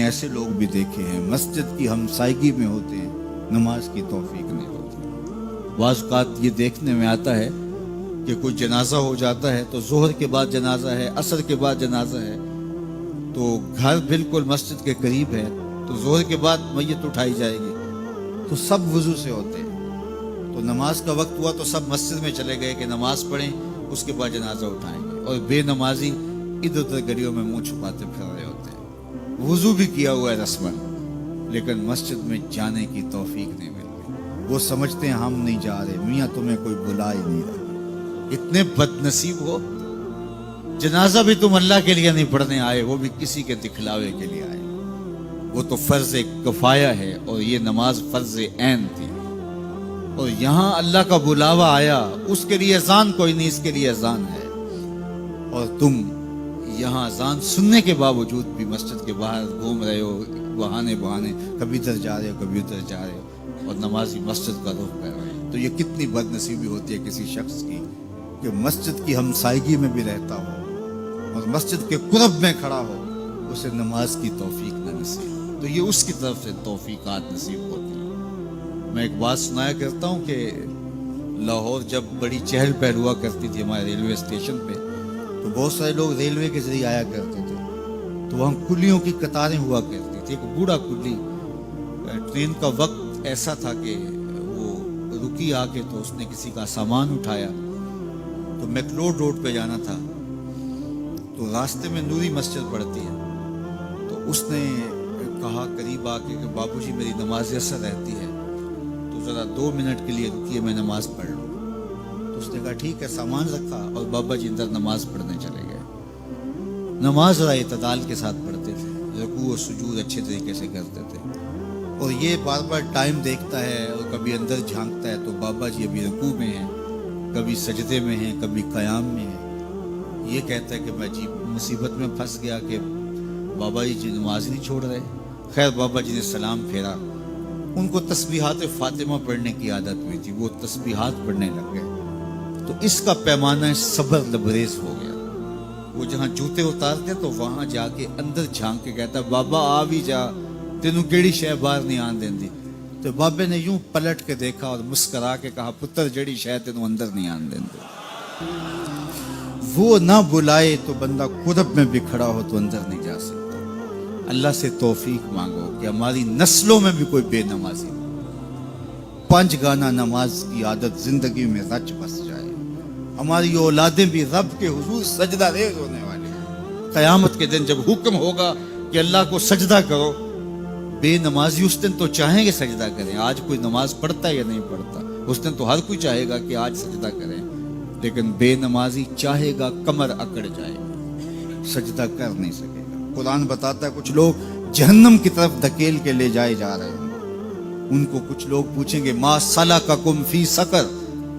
ایسے لوگ بھی دیکھے ہیں مسجد کی ہمسائیگی میں ہوتے ہیں، نماز کی توفیق نہیں ہوتی۔ بعض اوقات یہ دیکھنے میں آتا ہے کہ کوئی جنازہ ہو جاتا ہے تو ظہر کے بعد جنازہ ہے، عصر کے بعد جنازہ ہے، تو گھر بالکل مسجد کے قریب ہے، تو ظہر کے بعد میت اٹھائی جائے گی، تو سب وضو سے ہوتے ہیں، تو نماز کا وقت ہوا تو سب مسجد میں چلے گئے کہ نماز پڑھیں، اس کے بعد جنازہ اٹھائیں گے، اور بے نمازی ادھر ادھر گلیوں میں منہ چھپاتے پھر رہے ہوتے ہیں، وضو بھی کیا ہوا ہے رسماً، لیکن مسجد میں جانے کی توفیق نہیں ملتی۔ وہ سمجھتے ہیں ہم نہیں جا رہے، میاں تمہیں کوئی بلا ہی نہیں رہا۔ اتنے بد نصیب ہو، جنازہ بھی تم اللہ کے لیے نہیں پڑھنے آئے، وہ بھی کسی کے دکھلاوے کے لیے آئے۔ وہ تو فرض کفایہ ہے اور یہ نماز فرض عین تھی، اور یہاں اللہ کا بلاوا آیا، اس کے لیے اذان کوئی نہیں، اس کے لیے اذان ہے، اور تم یہاں اذان سننے کے باوجود بھی مسجد کے باہر گھوم رہے ہو، بہانے بہانے کبھی ادھر جا رہے ہو کبھی ادھر جا رہے ہو، اور نمازی مسجد کا رخ کر رہے ہیں۔ تو یہ کتنی بد نصیبی ہوتی ہے کسی شخص کی کہ مسجد کی ہمسائیگی میں بھی رہتا ہو اور مسجد کے قرب میں کھڑا ہو، اسے نماز کی توفیق نہ نصیب، تو یہ اس کی طرف سے توفیقات نصیب ہوتی ہیں۔ میں ایک بات سنایا کرتا ہوں کہ لاہور جب بڑی چہل پہل ہوا کرتی تھی ہمارے ریلوے اسٹیشن پہ، تو بہت سارے لوگ ریلوے کے ذریعے آیا کرتے تھے، تو وہاں کلیوں کی قطاریں ہوا کرتی تھی۔ ایک بوڑھا کلی، ٹرین کا وقت ایسا تھا کہ وہ رکی آ کے، تو اس نے کسی کا سامان اٹھایا، تو میکلوڈ روڈ پہ جانا تھا، تو راستے میں نوری مسجد پڑتی ہے، تو اس نے کہا قریب آ کے کہ بابو جی میری نماز اثر رہتی ہے، تو ذرا 2 منٹ کے لیے رکیے، میں نماز پڑھ لوں۔ تو اس نے کہا ٹھیک ہے، سامان رکھا اور بابا جی اندر نماز پڑھنے چلے گئے۔ نماز ذرا اعتدال کے ساتھ پڑھتے تھے، رکوع و سجود اچھے طریقے سے کرتے تھے، اور یہ بار بار ٹائم دیکھتا ہے اور کبھی اندر جھانکتا ہے، تو بابا جی ابھی رکوع میں ہیں، کبھی سجدے میں ہیں، کبھی قیام میں ہیں۔ یہ کہتا ہے کہ میں جی مصیبت میں پھنس گیا کہ بابا جی نماز نہیں چھوڑ رہے۔ خیر بابا جی نے سلام پھیرا، ان کو تسبیحات فاطمہ پڑھنے کی عادت ہوئی تھی، وہ تسبیحات پڑھنے لگ گئے، تو اس کا پیمانہ صبر لبریز ہو گیا۔ وہ جہاں جوتے اتارتے تو وہاں جا کے اندر جھانک کے کہتا بابا آ بھی جا، تینوں کیڑی شے باہر نہیں آن دیندی۔ تو بابے نے یوں پلٹ کے دیکھا اور مسکرا کے کہا پتر جڑی شے تینوں اندر نہیں آن دیندی۔ وہ نہ بلائے تو بندہ قرب میں بھی کھڑا ہو تو اندر نہیں جا سکتا۔ اللہ سے توفیق مانگو کہ ہماری نسلوں میں بھی کوئی بے نمازی نہیں، 5 گانا نماز کی عادت زندگی میں رچ بس جائے، ہماری اولادیں بھی رب کے حضور سجدہ ریز ہونے والی ہیں۔ قیامت کے دن جب حکم ہوگا کہ اللہ کو سجدہ کرو، بے نمازی اس دن تو چاہیں گے سجدہ کریں، آج کوئی نماز پڑھتا ہے یا نہیں پڑھتا، اس دن تو ہر کوئی چاہے گا کہ آج سجدہ کریں، لیکن بے نمازی چاہے گا کمر اکڑ جائے گا، سجدہ کر نہیں سکے گا۔ قرآن بتاتا ہے کچھ لوگ جہنم کی طرف دھکیل کے لے جائے جا رہے ہیں، ان کو کچھ لوگ پوچھیں گے ما سلککم فی سقر،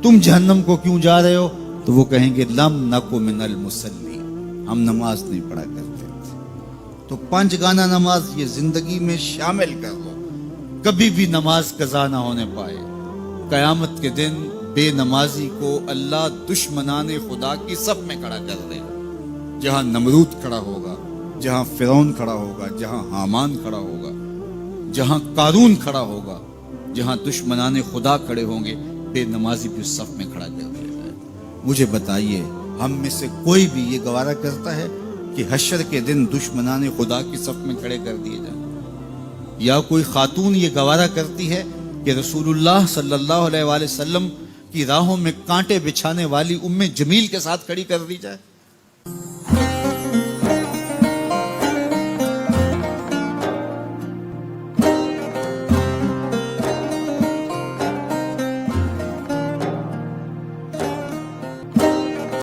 تم جہنم کو کیوں جا رہے ہو؟ تو وہ کہیں گے لم نکو من المصلی، ہم نماز نہیں پڑھا کرتے تھے۔ تو 5 گانا نماز یہ زندگی میں شامل کر لو، کبھی بھی نماز قضا نہ ہونے پائے۔ قیامت کے دن بے نمازی کو اللہ دشمنان خدا کی صف میں کھڑا کر دے گا، جہاں نمرود کھڑا ہوگا، جہاں فرعون کھڑا ہوگا، جہاں حامان کھڑا ہوگا، جہاں قارون کھڑا ہوگا، جہاں دشمنان خدا کھڑے ہوں گے، بے نمازی بھی صف میں کھڑا کر دے گا۔ مجھے بتائیے ہم میں سے کوئی بھی یہ گوارہ کرتا ہے کہ حشر کے دن دشمنان خدا کی صف میں کھڑے کر دیے جائیں؟ یا کوئی خاتون یہ گوارہ کرتی ہے کہ رسول اللہ صلی اللہ علیہ وآلہ وسلم کی راہوں میں کانٹے بچھانے والی ام جمیل کے ساتھ کھڑی کر دی جائے؟